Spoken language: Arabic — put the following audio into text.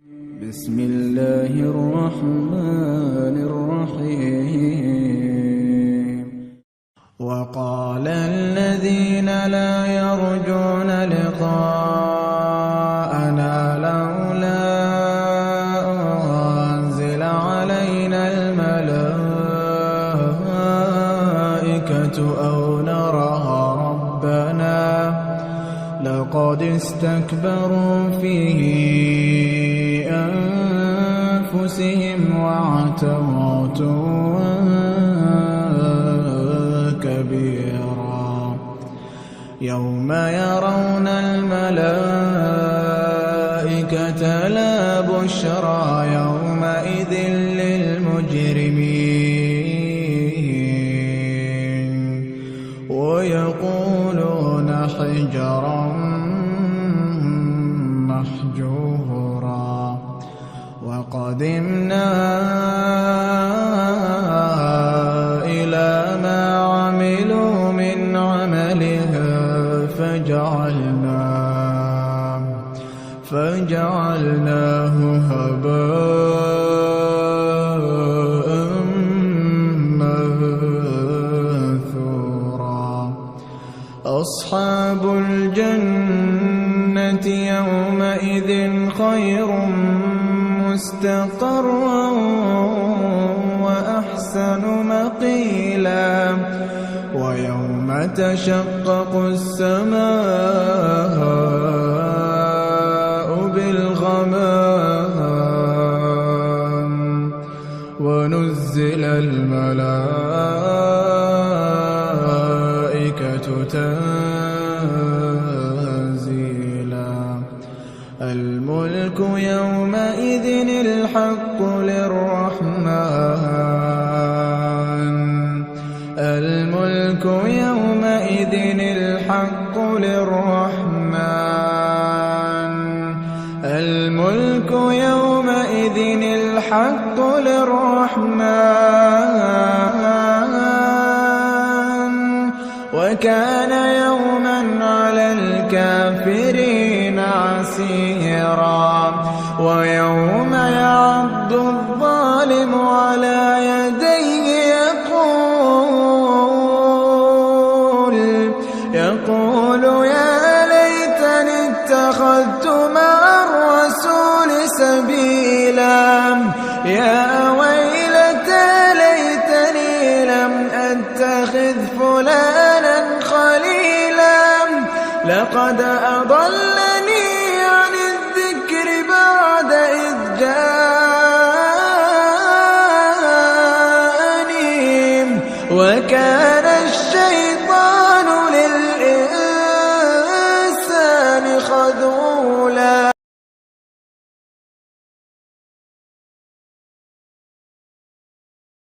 بسم الله الرحمن الرحيم. وقال الذين لا يرجون لقاءنا لولا أنزل علينا الملائكة أو نرى ربنا لقد استكبروا في أنفسهم وعتوا عتوا كبيرا يوم يرون الملائكة لا بشرى يومئذ للمجرمين ويقولون حجرا محجورا وقدمنا إلى ما عملوا من عملها فجعلناه هباء منثورا أصحاب الجنة يومئذ خير مستقرا وأحسن مقيلا ويوم تشقق السماء بالغمام ونزل الملائكة تنزيلا الملك يومئذ الحق للرحمن الملك يومئذ الحق للرحمن الملك يومئذ الحق للرحمن وكان يوما على الكافرين عسيرا ويوم يعض الظالم على يديه يقول يا ليتني اتخذت مع الرسول سبيلا يا ويلتى ليتني لم أتخذ فلانا خليلا لقد أضلني عن الذكر بعد إذ جاءني وكان